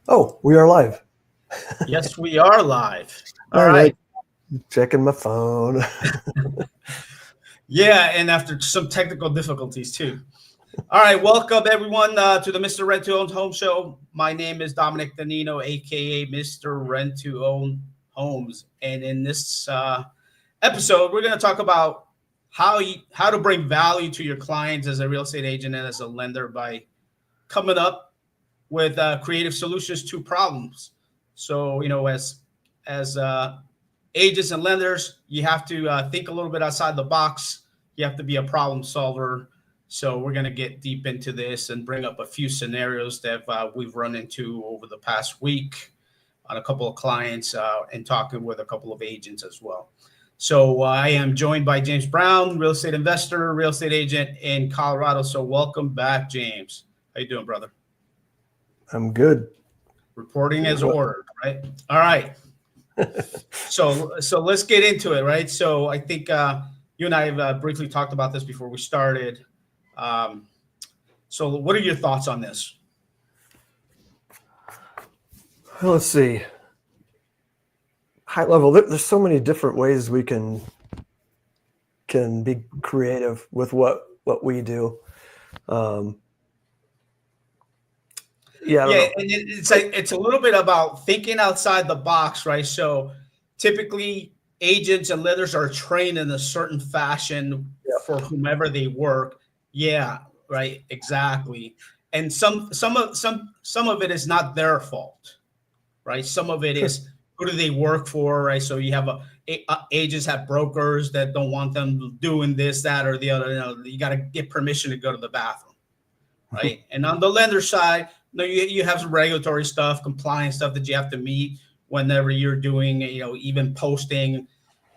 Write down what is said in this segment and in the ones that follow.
Oh, we are live. Yes, we are live. All All right. right. Checking my phone. Yeah, and after some technical difficulties too. All right, welcome everyone to the Mr. Rent to Own Home Show. My name is Dominic Danino, aka Mr. Rent to Own Homes, and in this episode, we're going to talk about how to bring value to your clients as a real estate agent and as a lender by coming up with creative solutions to problems. So as agents and lenders, you have to think a little bit outside the box. You have to be a problem solver. So we're going to get deep into this and bring up a few scenarios that we've run into over the past week on a couple of clients and talking with a couple of agents as well. So I am joined by James Brown, real estate investor, real estate agent in Colorado. So welcome back, James. How you doing, brother? I'm good. Reporting as ordered, right? All right. So let's get into it, right? So I think you and I have briefly talked about this before we started. So what are your thoughts on this? Well, let's see. High level, there's so many different ways we can be creative with what we do. Yeah, I don't know. And it's a little bit about thinking outside the box, right? So typically agents and lenders are trained in a certain fashion for whomever they work. Yeah, right, exactly. And some of it is not their fault, right? Some of it is who do they work for, right? So you have agents have brokers that don't want them doing this, that, or the other. You got to get permission to go to the bathroom, right? And on the lender side, you have some regulatory stuff, compliance stuff that you have to meet whenever you're doing, even posting.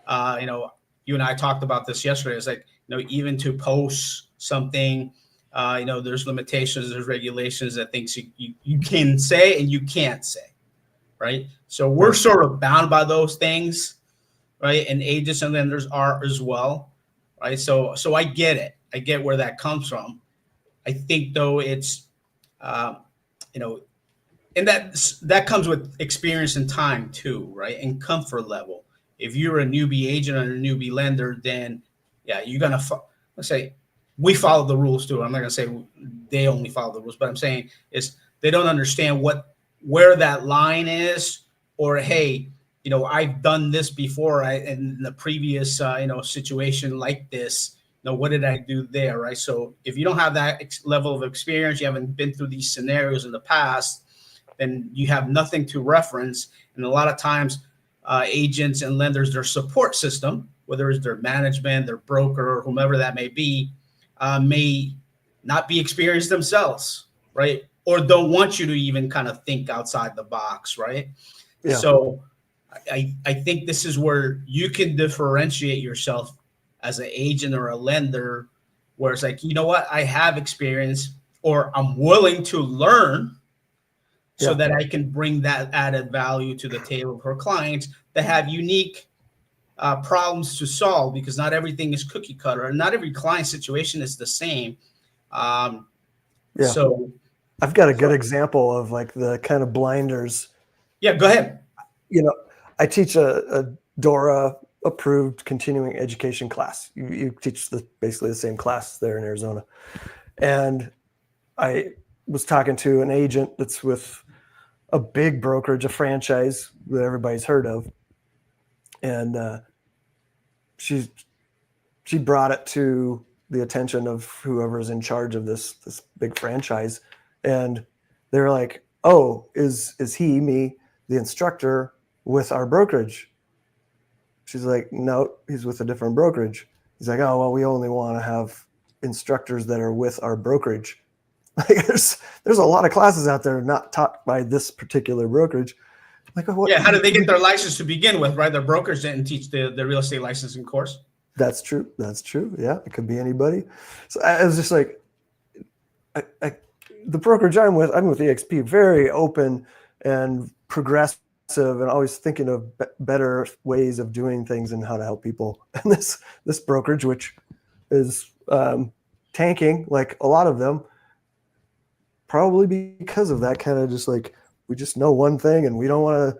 You and I talked about this yesterday. It's like, even to post something, there's limitations, there's regulations that things you can say and you can't say, right? So we're sort of bound by those things, right? And agents and lenders are as well, right? So I get it. I get where that comes from. I think though it's, and that comes with experience and time too, right? And comfort level. If you're a newbie agent or a newbie lender, then yeah, you're gonna let's say we follow the rules too. I'm not gonna say they only follow the rules, but I'm saying is they don't understand where that line is, or hey, I've done this before. In the previous situation like this. What did I do there, right? So if you don't have that level of experience, you haven't been through these scenarios in the past, then you have nothing to reference. And a lot of times, agents and lenders, their support system, whether it's their management, their broker, or whomever that may not be experienced themselves, right? Or don't want you to even kind of think outside the box, right? Yeah. So I think this is where you can differentiate yourself as an agent or a lender, where it's like, you know what, I have experience or I'm willing to learn so that I can bring that added value to the table for clients that have unique problems to solve, because not everything is cookie cutter and not every client situation is the same. So I've got a good example of like the kind of blinders. Yeah, go ahead. I teach a DORA approved continuing education class. You teach basically the same class there in Arizona. And I was talking to an agent that's with a big brokerage, a franchise that everybody's heard of. And she brought it to the attention of whoever's in charge of this big franchise. And they were like, oh, is me, the instructor, with our brokerage? She's like, no, he's with a different brokerage. He's like, oh, well, we only want to have instructors that are with our brokerage. Like, there's a lot of classes out there not taught by this particular brokerage. Like, what? Yeah, how did they get their license to begin with, right? Their brokers didn't teach the real estate licensing course. That's true. Yeah, it could be anybody. So I was just like, the brokerage I'm with EXP, very open and progressive and always thinking of better ways of doing things and how to help people. And this brokerage, which is tanking like a lot of them, probably because of that, kind of just like we just know one thing, and we don't want to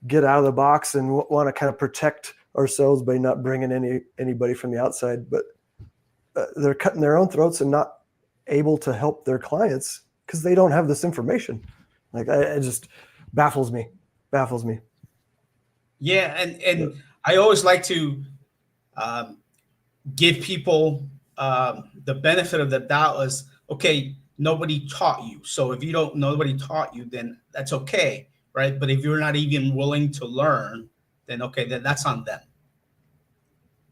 get out of the box and want to kind of protect ourselves by not bringing anybody from the outside. But they're cutting their own throats and not able to help their clients because they don't have this information. Like, it just baffles me. Yeah, and I always like to give people the benefit of the doubt. Is okay, nobody taught you. So if nobody taught you, then that's okay, right? But if you're not even willing to learn, then okay, then that's on them,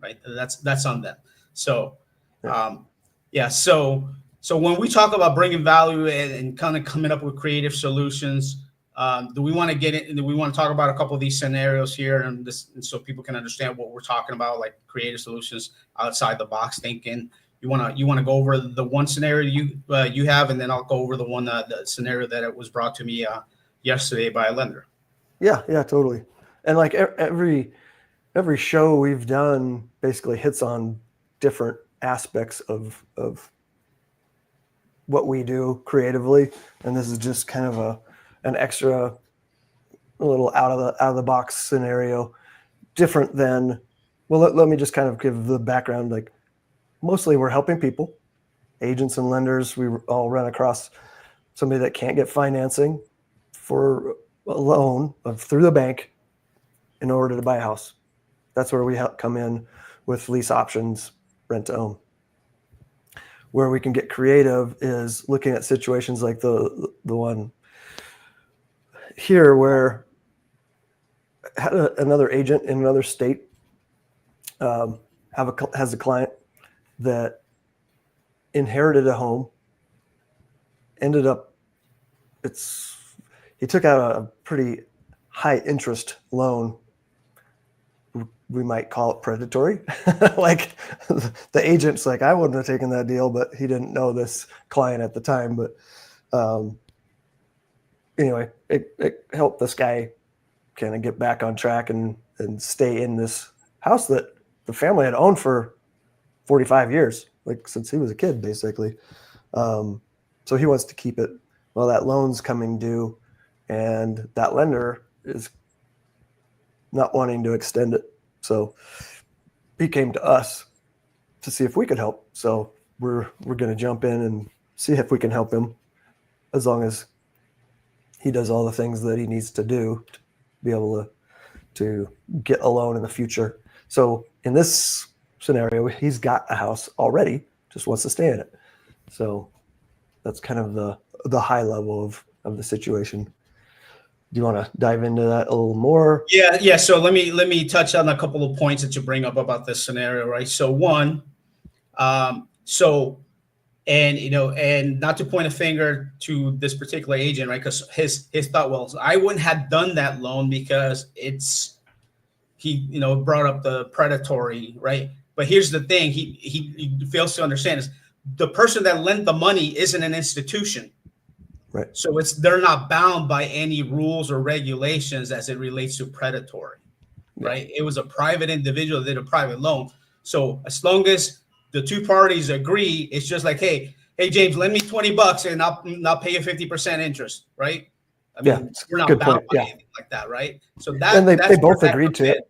right? That's on them. So, so when we talk about bringing value and kind of coming up with creative solutions, do we want to get in? Do we want to talk about a couple of these scenarios here, and so people can understand what we're talking about, like creative solutions, outside the box thinking? You want to go over the one scenario you have, and then I'll go over the scenario that it was brought to me yesterday by a lender. Yeah, totally. And like every show we've done basically hits on different aspects of what we do creatively, and this is just kind of an extra, a little out of the box scenario, different than. Well, let me just kind of give the background. Like, mostly we're helping people, agents and lenders. We all run across somebody that can't get financing for a loan through the bank in order to buy a house. That's where we come in with lease options, rent to own. Where we can get creative is looking at situations like the one here, where had another agent in another state has a client that inherited a home, ended up, he took out a pretty high interest loan. We might call it predatory. Like, the agent's like, I wouldn't have taken that deal, but he didn't know this client at the time. But anyway, it helped this guy kind of get back on track and stay in this house that the family had owned for 45 years, like since he was a kid, basically. So he wants to keep it. Well, that loan's coming due, and that lender is not wanting to extend it. So he came to us to see if we could help. So we're going to jump in and see if we can help him, as long as he does all the things that he needs to do to be able to get a loan in the future. So in this scenario, he's got a house already, just wants to stay in it. So that's kind of the high level of the situation. Do you want to dive into that a little more? Yeah. So let me touch on a couple of points that you bring up about this scenario, right? So one, and not to point a finger to this particular agent, right? Because his thought, well, I wouldn't have done that loan because he brought up the predatory, right? But here's the thing, he fails to understand is the person that lent the money isn't an institution. Right. So they're not bound by any rules or regulations as it relates to predatory, right? It was a private individual that did a private loan. So as long as the two parties agree, it's just like, hey, James, lend me $20 and I'll pay you 50% interest, right? I mean, we're not bound by anything like that, right? So they both agreed to it.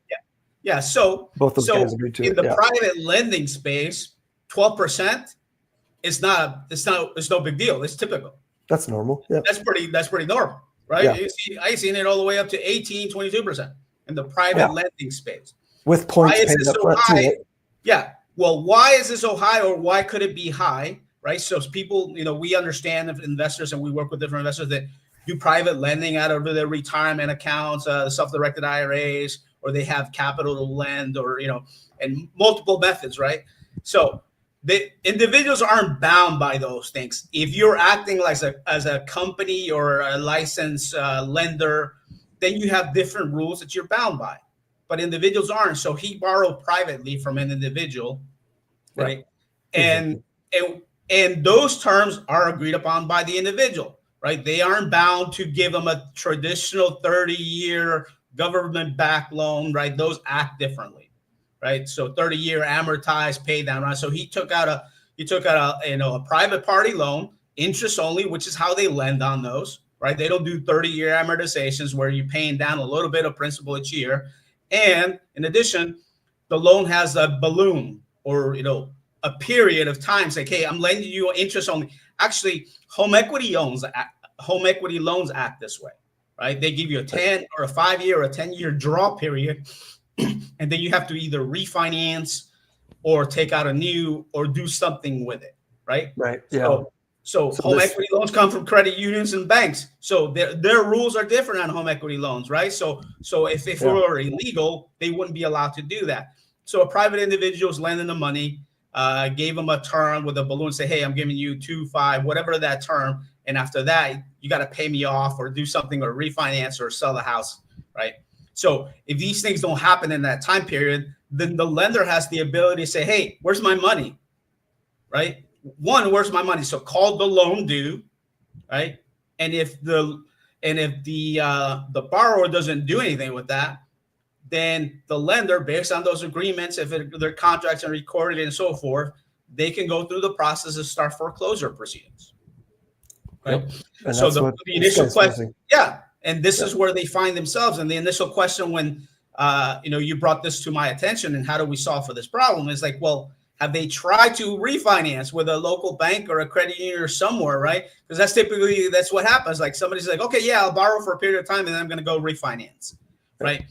Yeah. So both of guys agreed to it. In the private lending space, 12% is no big deal. It's typical. That's normal. Yeah. That's pretty normal, right? Yeah. I've seen it all the way up to 18, 22% in the private lending space. With points paid up front too. Yeah. Well, why is this so high, or why could it be high, right? So people, we understand investors, and we work with different investors that do private lending out of their retirement accounts, self-directed IRAs, or they have capital to lend, or, and multiple methods, right? So the individuals aren't bound by those things. If you're acting like as a company or a licensed lender, then you have different rules that you're bound by. But individuals aren't. So he borrowed privately from an individual, right? Yeah, exactly. And those terms are agreed upon by the individual, right? They aren't bound to give them a traditional 30-year government-backed loan, right? Those act differently, right? So 30-year amortized pay down, right? So he took out a private party loan, interest only, which is how they lend on those, right? They don't do 30-year amortizations where you're paying down a little bit of principal each year. And in addition, the loan has a balloon, or, a period of time. It's like, hey, I'm lending you interest only. Actually, home equity loans act this way, right? They give you a 10 or a 5-year or a 10-year draw period, and then you have to either refinance or take out a new or do something with it, right? Right. Yeah. So home equity loans come from credit unions and banks. So their rules are different on home equity loans, right? So if it were illegal, they wouldn't be allowed to do that. So a private individual is lending the money, gave them a term with a balloon, say, hey, I'm giving you 2, 5, whatever that term. And after that, you got to pay me off or do something or refinance or sell the house, right? So if these things don't happen in that time period, then the lender has the ability to say, hey, where's my money, right? One, where's my money? So call the loan due, right? And if the borrower doesn't do anything with that, then the lender, based on those agreements, if their contracts are recorded and so forth, they can go through the process of start foreclosure proceedings, right? Yep. And so that's the initial question, and this is where they find themselves. And the initial question when you brought this to my attention, and how do we solve for this problem, is like, well, have they tried to refinance with a local bank or a credit union or somewhere, right? Because that's what happens. Like somebody's like, okay, yeah, I'll borrow for a period of time and then I'm going to go refinance, right?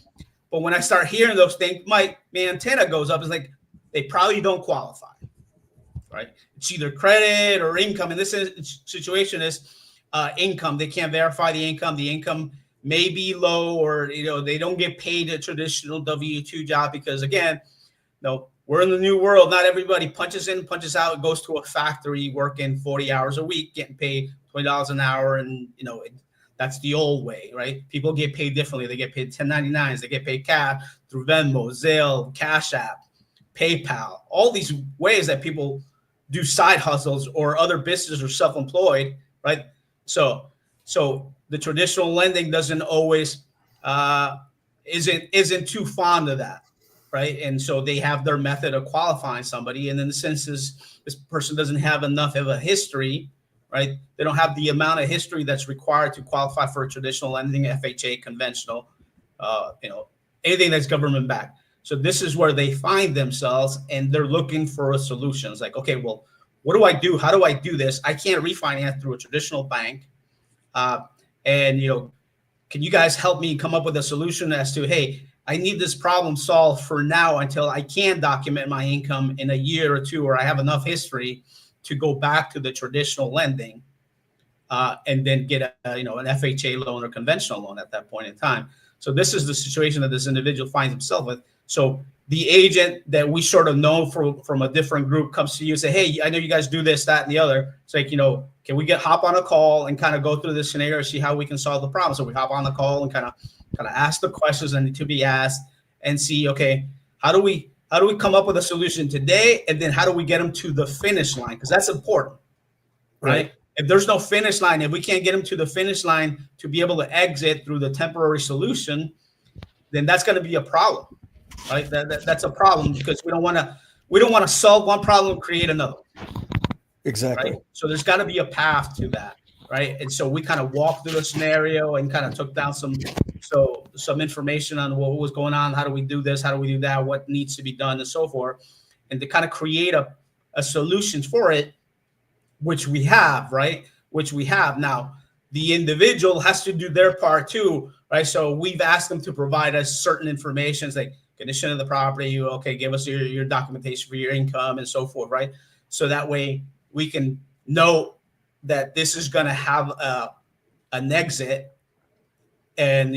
But when I start hearing those things, my antenna goes up. It's like, they probably don't qualify, right? It's either credit or income. In this situation is income. They can't verify the income. The income may be low, or, they don't get paid a traditional W-2 job because, again, we're in the new world. Not everybody punches in, punches out, goes to a factory working 40 hours a week, getting paid $20 an hour. And, that's the old way, right? People get paid differently. They get paid 1099s. They get paid cash through Venmo, Zelle, Cash App, PayPal, all these ways that people do side hustles or other businesses or self-employed, right? So the traditional lending doesn't always, isn't too fond of that. Right. And so they have their method of qualifying somebody. And in the sense is this person doesn't have enough of a history, right? They don't have the amount of history that's required to qualify for a traditional lending, FHA, conventional, anything that's government backed. So this is where they find themselves, and they're looking for a solution. It's like, okay, well, what do I do? How do I do this? I can't refinance through a traditional bank. Can you guys help me come up with a solution as to, hey, I need this problem solved for now until I can document my income in a year or two, or I have enough history to go back to the traditional lending and then get an FHA loan or conventional loan at that point in time. So this is the situation that this individual finds himself with. So the agent that we sort of know from a different group comes to you and say, hey, I know you guys do this, that, and the other. It's like, can we hop on a call and kind of go through this scenario, see how we can solve the problem? So we hop on the call and kind of ask the questions that need to be asked and see, okay, how do we come up with a solution today? And then how do we get them to the finish line? Because that's important, right? If there's no finish line, if we can't get them to the finish line to be able to exit through the temporary solution, then that's going to be a problem, right? That's a problem, because we don't want to solve one problem and create another. Exactly. Right? So there's got to be a path to that, right? And so we kind of walked through the scenario and kind of took down some information on what was going on. How do we do this? How do we do that? What needs to be done and so forth, and to kind of create a solution for it, which we have, right? Which we have now. The individual has to do their part too, right? So we've asked them to provide us certain information, like condition of the property. Okay, give us your documentation for your income and so forth, right? So that way we can know that this is going to have an exit. And,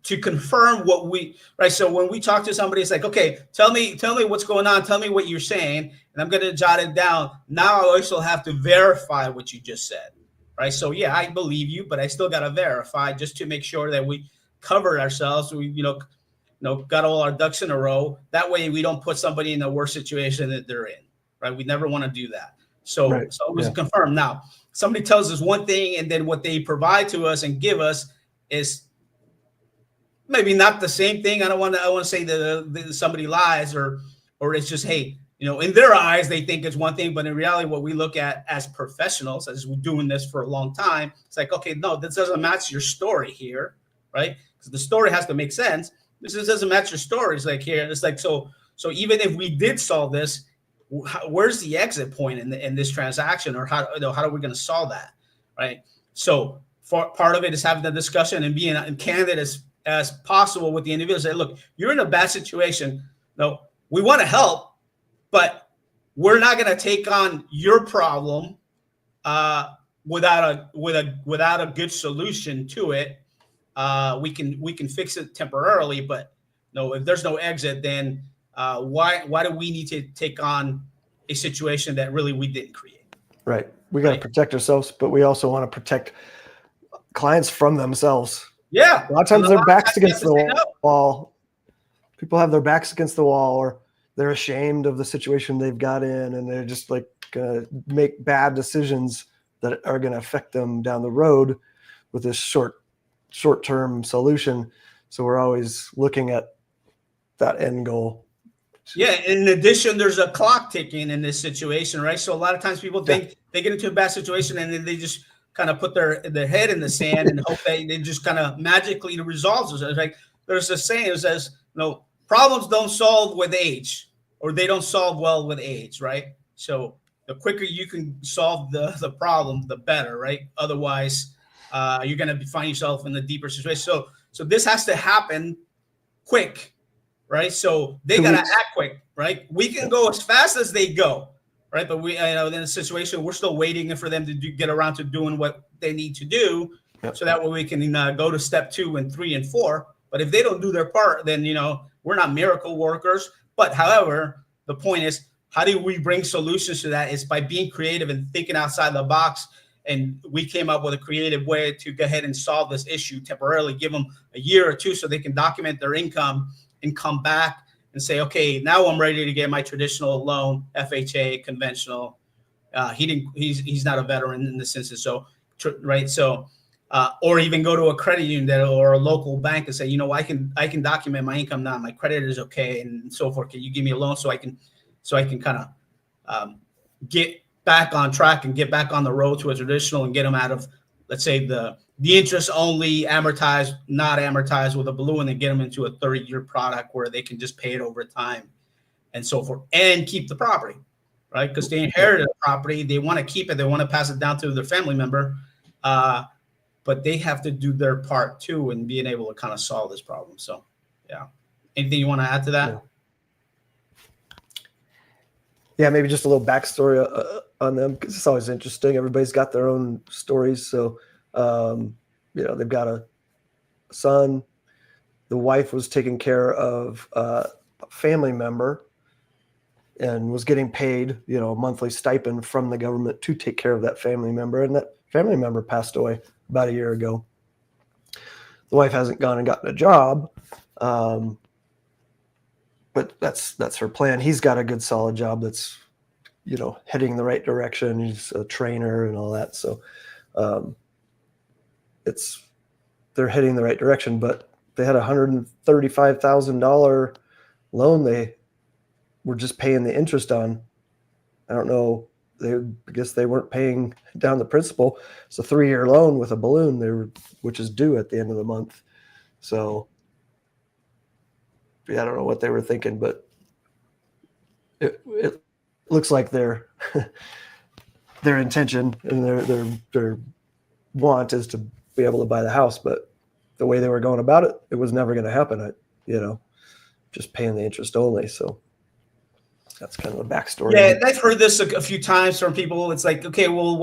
to confirm what right. So when we talk to somebody, it's like, okay, tell me what's going on. Tell me what you're saying. And I'm going to jot it down. Now I also have to verify what you just said. Right. So, yeah, I believe you, but I still got to verify just to make sure that we covered ourselves. We, got all our ducks in a row. That way we don't put somebody in a worse situation that they're in. Right. We never want to do that. So it was confirmed. Now, somebody tells us one thing, and then what they provide to us and give us is maybe not the same thing. I want to say that somebody lies, or it's just, hey, in their eyes, they think it's one thing, but in reality, what we look at as professionals, as we're doing this for a long time, it's like, okay, no, this doesn't match your story here, right? Because the story has to make sense. This doesn't match your story. It's like here, it's like, so even if we did solve this, where's the exit point in this transaction, or how are we going to solve that, right? So part of it is having the discussion and being candid as possible with the individual. Say, look, you're in a bad situation. No, we want to help, but we're not going to take on your problem without a good solution to it. We can fix it temporarily, but no, if there's no exit, then why do we need to take on a situation that really we didn't create? Right. We got to protect ourselves, but we also want to protect clients from themselves. Yeah. A lot of times their backs against the wall. People have their backs against the wall, or they're ashamed of the situation they've got in, and they're just like gonna make bad decisions that are going to affect them down the road with this short-term solution. So we're always looking at that end goal. Yeah. In addition, there's a clock ticking in this situation, right? So a lot of times people think they get into a bad situation and then they just kind of put their head in the sand and hope they just kind of magically resolves it. It's like there's a saying that says, problems don't solve with age, or they don't solve well with age, right? So the quicker you can solve the problem, the better, right? Otherwise, you're going to find yourself in a deeper situation. So this has to happen quick, right? So they got to act quick, right? We can go as fast as they go, right? But we, in a situation, we're still waiting for them to get around to doing what they need to do, so that way we can go to step 2 and 3 and 4. But if they don't do their part, then we're not miracle workers. But however, the point is, how do we bring solutions to that? Is by being creative and thinking outside the box. And we came up with a creative way to go ahead and solve this issue temporarily, give them a year or two so they can document their income and come back and say, okay, now I'm ready to get my traditional loan, FHA, conventional. He's not a veteran in this instance. So, right. So, or even go to a credit union or a local bank and say, I can document my income now. My credit is okay, and so forth. Can you give me a loan so I can kind of get back on track and get back on the road to a traditional and get them out of, let's say, the interest only, amortized, not amortized with a balloon, and get them into a 30-year product where they can just pay it over time and so forth, and keep the property, right? Because they inherited a property, they want to keep it, they want to pass it down to their family member. But they have to do their part too in being able to kind of solve this problem. So, yeah. Anything you want to add to that? Yeah, maybe just a little backstory on them, because it's always interesting. Everybody's got their own stories. So, they've got a son. The wife was taking care of a family member and was getting paid, a monthly stipend from the government to take care of that family member. And that family member passed away about a year ago. The wife hasn't gone and gotten a job, but that's her plan. He's got a good, solid job that's, heading in the right direction. He's a trainer and all that. So they're heading in the right direction, but they had $135,000 loan they were just paying the interest on. I don't know. I guess they weren't paying down the principal. It's a 3-year loan with a balloon which is due at the end of the month. So I don't know what they were thinking, but it looks like their intention and their want is to be able to buy the house, but the way they were going about it, it was never going to happen. Just paying the interest only. So that's kind of the backstory. Yeah, I've heard this a few times from people. It's like, okay, well,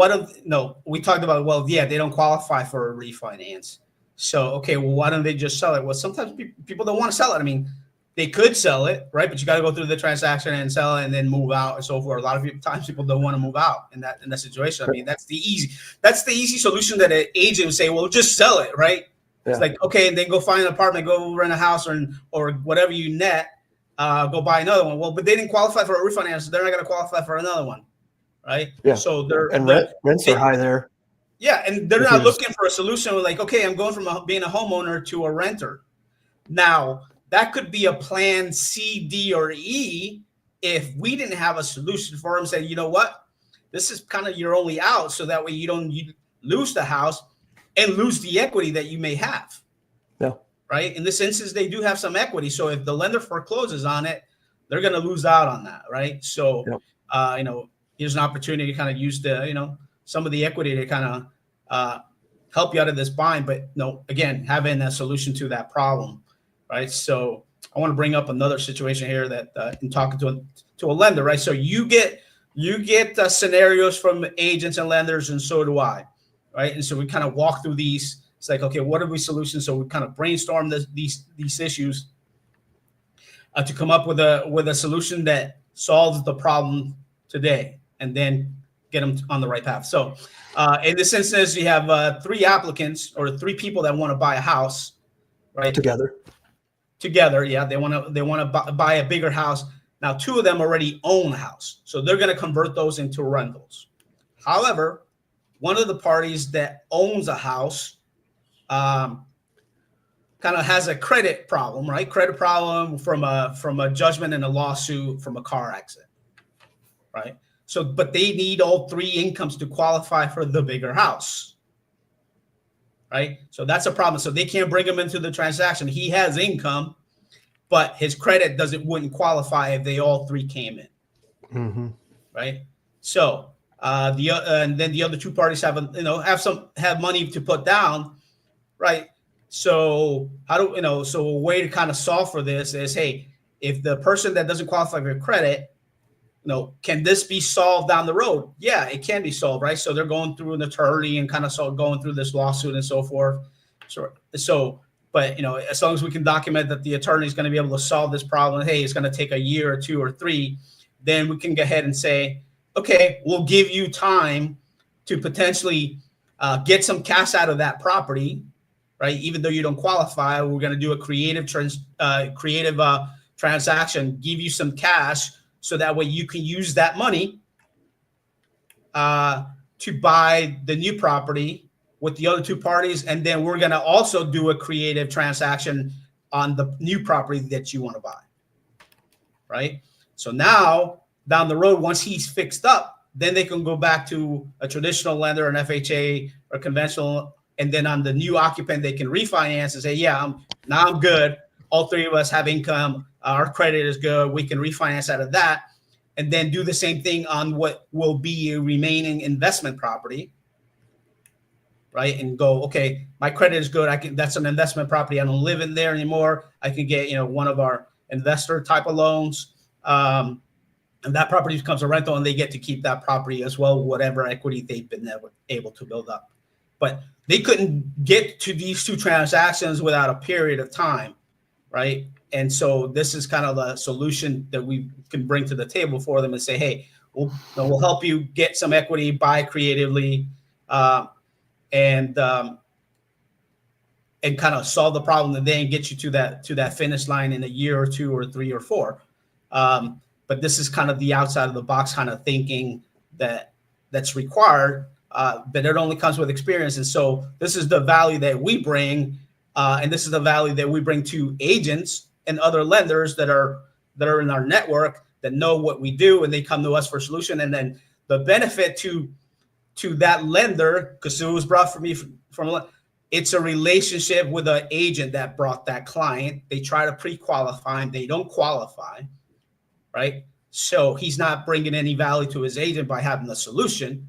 we talked about, they don't qualify for a refinance. So, okay, well, why don't they just sell it? Well, sometimes people don't want to sell it. I mean, they could sell it, right? But you got to go through the transaction and sell it and then move out and so forth. A lot of times people don't want to move out in that situation. I mean, that's the easy solution that an agent would say, well, just sell it, right? Yeah. It's like, okay, and then go find an apartment, go rent a house or whatever you net. Go buy another one. Well, but they didn't qualify for a refinance, so they're not going to qualify for another one, right? Yeah. So rents are high there. Yeah, and they're not looking for a solution like, okay, I'm going from being a homeowner to a renter. Now that could be a plan C, D, or E, if we didn't have a solution for them, say, you know what, this is kind of your only out, so that way you lose the house and lose the equity that you may have. Yeah. Right. In this instance, they do have some equity. So if the lender forecloses on it, they're going to lose out on that. Right. So, here's an opportunity to kind of use some of the equity to kind of help you out of this bind. But again, having a solution to that problem. Right. So I want to bring up another situation here that in talking to a lender. Right. So you get scenarios from agents and lenders, and so do I. Right. And so we kind of walk through these. It's like, okay, what are we solutions? So we kind of brainstorm these issues to come up with a solution that solves the problem today, and then get them on the right path. So in this instance, you have 3 applicants or 3 people that want to buy a house, right? Together, yeah. They want to buy a bigger house. Now, 2 of them already own a house, so they're going to convert those into rentals. However, one of the parties that owns a house kind of has a credit problem, right? Credit problem from a judgment and a lawsuit from a car accident, right? So, but they need all 3 incomes to qualify for the bigger house, right? So that's a problem. So they can't bring him into the transaction. He has income, but his credit wouldn't qualify if they all 3 came in, right? So and then the other 2 parties have money to put down. Right. So so a way to kind of solve for this is, hey, if the person that doesn't qualify for credit, can this be solved down the road? Yeah, it can be solved. Right. So they're going through an attorney and kind of going through this lawsuit and so forth. But as long as we can document that the attorney is going to be able to solve this problem, hey, it's going to take a year or 2 or 3, then we can go ahead and say, okay, we'll give you time to potentially get some cash out of that property. Right, even though you don't qualify, we're going to do a creative transaction, give you some cash, so that way you can use that money to buy the new property with the other 2 parties, and then we're going to also do a creative transaction on the new property that you want to buy. Right, so now down the road, once he's fixed up, then they can go back to a traditional lender, an FHA or conventional. And then on the new occupant, they can refinance and say, yeah, I'm good. All 3 of us have income. Our credit is good. We can refinance out of that, and then do the same thing on what will be a remaining investment property. Right. And go, okay, my credit is good. That's an investment property. I don't live in there anymore. I can get, one of our investor type of loans. And that property becomes a rental, and they get to keep that property as well, whatever equity they've been able to build up. But they couldn't get to these 2 transactions without a period of time, right? And so this is kind of the solution that we can bring to the table for them and say, hey, we'll help you get some equity, buy creatively, and kind of solve the problem, and then get you to that finish line in a year or 2 or 3 or 4. But this is kind of the outside of the box kind of thinking that's required. But it only comes with experience. And so this is the value that we bring. And this is the value that we bring to agents and other lenders that are in our network, that know what we do, and they come to us for a solution. And then the benefit to that lender, because it was brought for me from it's a relationship with an agent that brought that client. They try to pre-qualify him. They don't qualify, right? So he's not bringing any value to his agent by having the solution.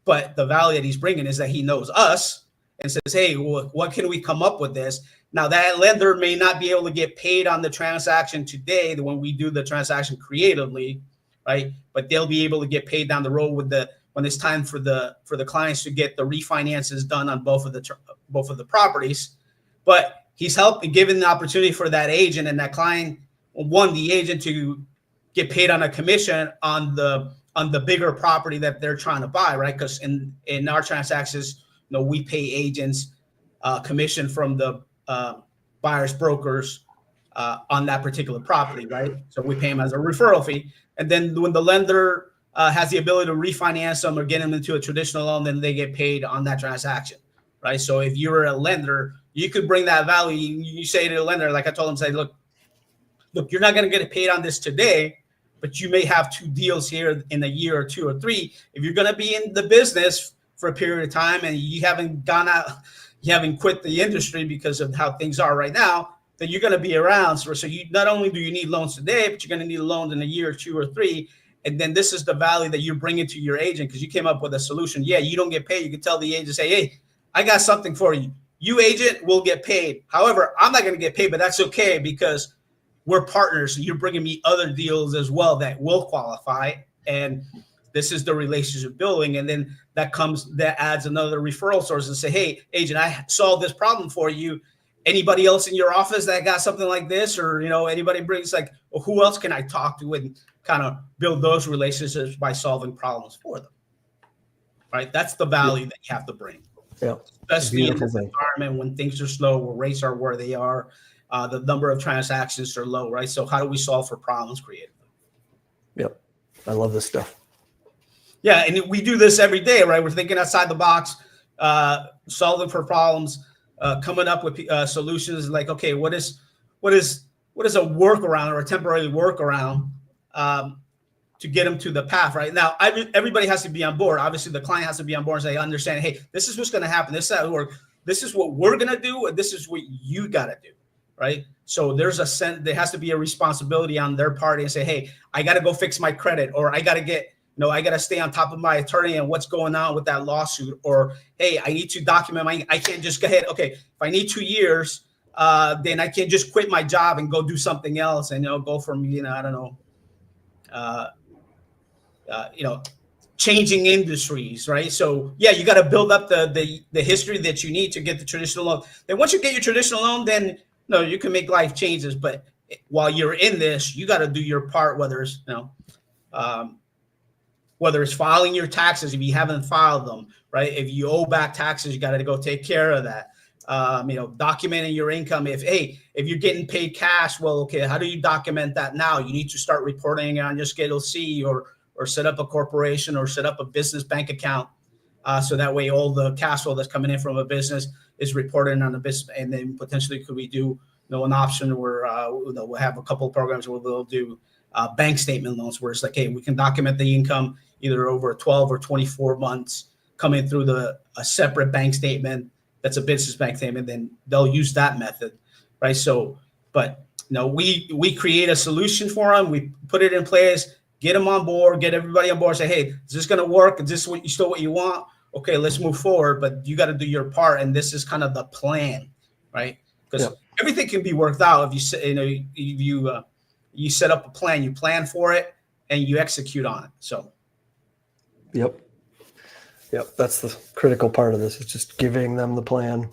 But the value that he's bringing is that he knows us and says, hey, what can we come up with this? Now, that lender may not be able to get paid on the transaction today when we do the transaction creatively, right? But they'll be able to get paid down the road when it's time for the clients to get the refinances done on both of the properties. But he's giving the opportunity for that agent and that client, the agent to get paid on a commission on the bigger property that they're trying to buy, right? Because in our transactions, we pay agents commission from the buyers brokers on that particular property, right? So we pay them as a referral fee. And then when the lender has the ability to refinance them or get them into a traditional loan, then they get paid on that transaction, right? So if you're a lender, you could bring that value. You say to the lender, like I told him, say, look, you're not going to get paid on this today, but you may have 2 deals here in a year or 2 or 3. If you're going to be in the business for a period of time and you haven't gone out, you haven't quit the industry because of how things are right now, then you're going to be around. So you not only do you need loans today, but you're going to need loans in a year or 2 or 3. And then this is the value that you're bringing to your agent because you came up with a solution. Yeah, you don't get paid. You can tell the agent, say, hey, I got something for you. You, agent, will get paid. However, I'm not going to get paid, but that's okay because we're partners. So you're bringing me other deals as well that will qualify. And this is the relationship building. And then that adds another referral source and say, hey, agent, I solved this problem for you. Anybody else in your office that got something like this? Or, anybody brings like, well, who else can I talk to and kind of build those relationships by solving problems for them? Right? That's the value that you have to bring. Yeah. Especially in this environment when things are slow, where rates are where they are, the number of transactions are low, right? So how do we solve for problems creatively? Yep. I love this stuff. Yeah, and we do this every day, right? We're thinking outside the box, solving for problems, coming up with solutions. Like, okay, what is a workaround or a temporary workaround to get them to the path, right? Now, everybody has to be on board. Obviously, the client has to be on board and say, understand, hey, this is what's going to happen. This is how it works. This is what we're going to do, and this is what you got to do, right? So there has to be a responsibility on their part and say, hey, I got to go fix my credit, or I got to I got to stay on top of my attorney and what's going on with that lawsuit, or, hey, I need to document I can't just go ahead. Okay, if I need 2 years, then I can't just quit my job and go do something else and, go from, I don't know, changing industries, right? So yeah, you got to build up the history that you need to get the traditional loan. Then once you get your traditional loan, then you can make life changes. But while you're in this, you got to do your part, whether it's filing your taxes if you haven't filed them, right? If you owe back taxes, you got to go take care of that. Documenting your income. If you're getting paid cash, well, okay, how do you document that now? You need to start reporting on your Schedule C or set up a corporation or set up a business bank account. So that way all the cash flow that's coming in from a business is reported on the business. And then potentially could we do an option where we'll have a couple of programs where we'll do bank statement loans where it's like, hey, we can document the income either over 12 or 24 months coming through a separate bank statement. That's a business bank statement. Then they'll use that method, right? So, but we create a solution for them. We put it in place. Get them on board, get everybody on board, say, hey, is this going to work? Is this what you want? Okay, let's move forward, but you got to do your part. And this is kind of the plan, right? Because everything can be worked out if you set up a plan, you plan for it and you execute on it. So. Yep. That's the critical part of this. It's just giving them the plan.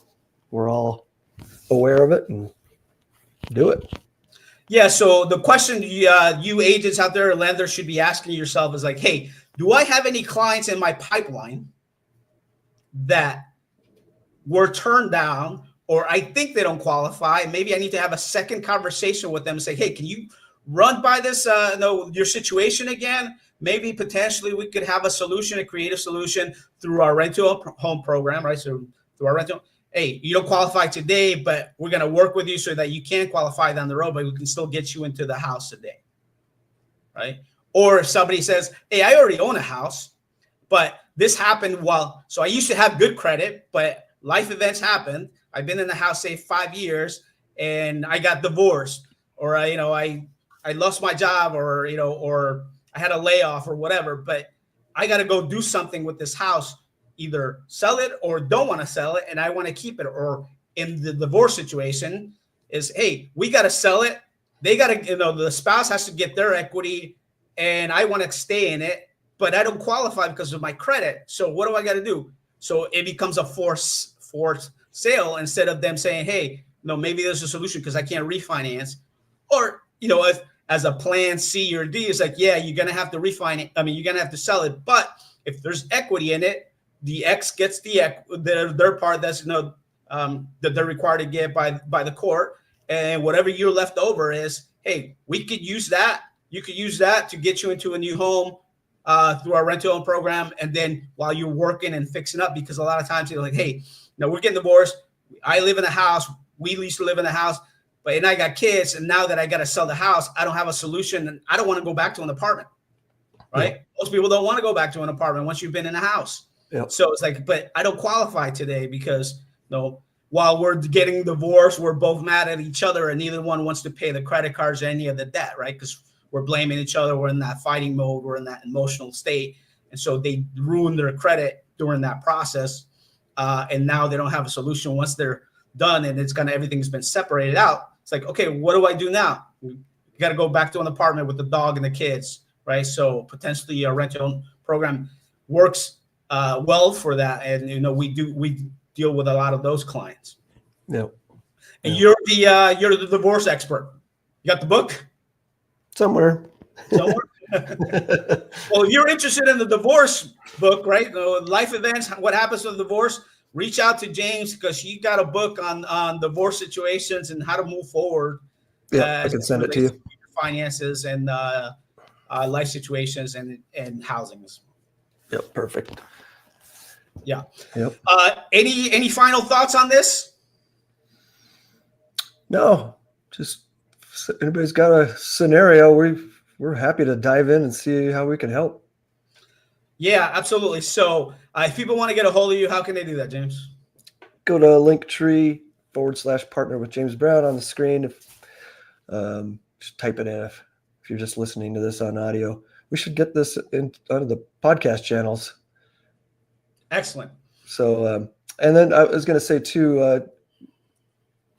We're all aware of it and do it. Yeah. So the question you agents out there, lenders should be asking yourself is like, hey, do I have any clients in my pipeline that were turned down, or I think they don't qualify? Maybe I need to have a second conversation with them and say, hey, can you run by this, your situation again? Maybe potentially we could have a solution, a creative solution through our rent-to-home program, right? So through our rental. Hey, you don't qualify today, but we're going to work with you so that you can qualify down the road, but we can still get you into the house today, right? Or if somebody says, hey, I already own a house, but this happened so I used to have good credit, but life events happened. I've been in the house, say 5 years, and I got divorced, or I lost my job, or I had a layoff or whatever, but I got to go do something with this house. Either sell it or don't want to sell it, and I want to keep it. Or in the divorce situation is, hey, we got to sell it. They got to, the spouse has to get their equity, and I want to stay in it, but I don't qualify because of my credit. So what do I got to do? So it becomes a forced sale instead of them saying, hey, maybe there's a solution because I can't refinance. Or, as a plan C or D, it's like, yeah, you're going to have to refinance. I mean, you're going to have to sell it. But if there's equity in it, the X gets their part that's that they're required to get by the court, and whatever you're left over is, hey, we could use that. You could use that to get you into a new home through our rent-to-own program, and then while you're working and fixing up, because a lot of times you're like, hey, we're getting divorced. I live in a house. We used to live in a house. but and I got kids, and now that I got to sell the house, I don't have a solution, and I don't want to go back to an apartment, right? Yeah. Most people don't want to go back to an apartment once you've been in a house. Yep. So it's like, but I don't qualify today because while we're getting divorced, we're both mad at each other, and neither one wants to pay the credit cards or any of the debt, right? Because we're blaming each other. We're in that fighting mode. We're in that emotional state. And so they ruin their credit during that process. And now they don't have a solution once they're done and everything's been separated out. It's like, okay, what do I do now? You got to go back to an apartment with the dog and the kids, right? So potentially a rent-to-own program works well for that. And, we deal with a lot of those clients. Yeah. And you're the divorce expert. You got the book? Somewhere. Well, if you're interested in the divorce book, right? Life events, what happens with divorce, reach out to James because she got a book on divorce situations and how to move forward. Yeah, I can send it to you. Finances and life situations and housing. Yep, perfect. Yeah. Yep. Any final thoughts on this? No, just if anybody's got a scenario, we're happy to dive in and see how we can help. Yeah, absolutely. So if people want to get a hold of you, how can they do that, James? Go to Linktree/partner with James Brown on the screen. Just type it in if you're just listening to this on audio. We should get this onto the podcast channels. Excellent. So, and then I was going to say too,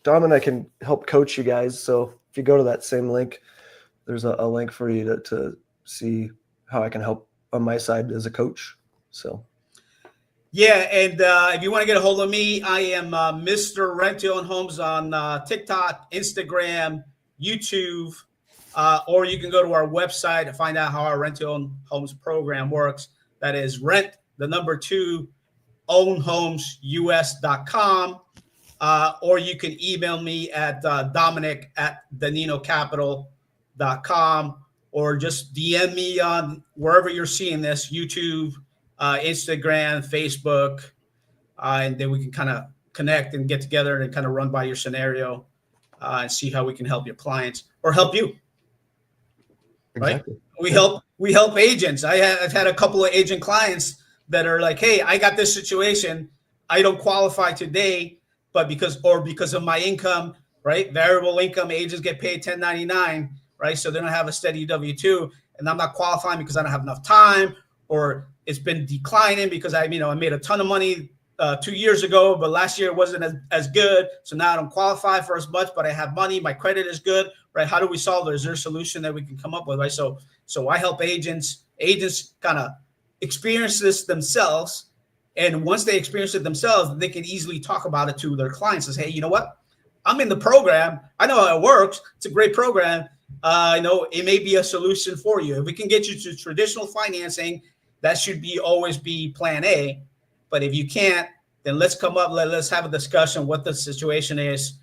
Dom and I can help coach you guys. So if you go to that same link, there's a link for you to see how I can help on my side as a coach. So. Yeah, and if you want to get a hold of me, I am Mr. Rent-to-Own Homes on TikTok, Instagram, YouTube, or you can go to our website to find out how our Rent-to-Own Homes program works. That is rent2ownhomesus.com. Or you can email me at dominic@daninocapital.com, or just DM me on wherever you're seeing this, YouTube, Instagram, Facebook, and then we can kind of connect and get together and kind of run by your scenario and see how we can help your clients or help you. Exactly. Right? We help agents. I've had a couple of agent clients that are like, hey, I got this situation. I don't qualify today, but because of my income, right? Variable income agents get paid 1099, right? So they don't have a steady W-2, and I'm not qualifying because I don't have enough time, or it's been declining because I made a ton of money 2 years ago, but last year it wasn't as good. So now I don't qualify for as much, but I have money. My credit is good, right? How do we solve it? Is there a solution that we can come up with, right? So I help agents kind of experience this themselves. And once they experience it themselves, they can easily talk about it to their clients and say, hey, you know what? I'm in the program. I know how it works. It's a great program. It may be a solution for you. If we can get you to traditional financing, that should always be plan A. But if you can't, then let's have a discussion what the situation is,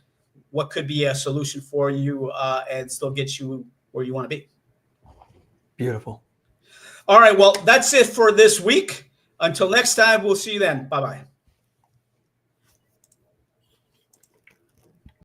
what could be a solution for you, and still get you where you want to be. Beautiful. All right. Well, that's it for this week. Until next time, we'll see you then. Bye-bye.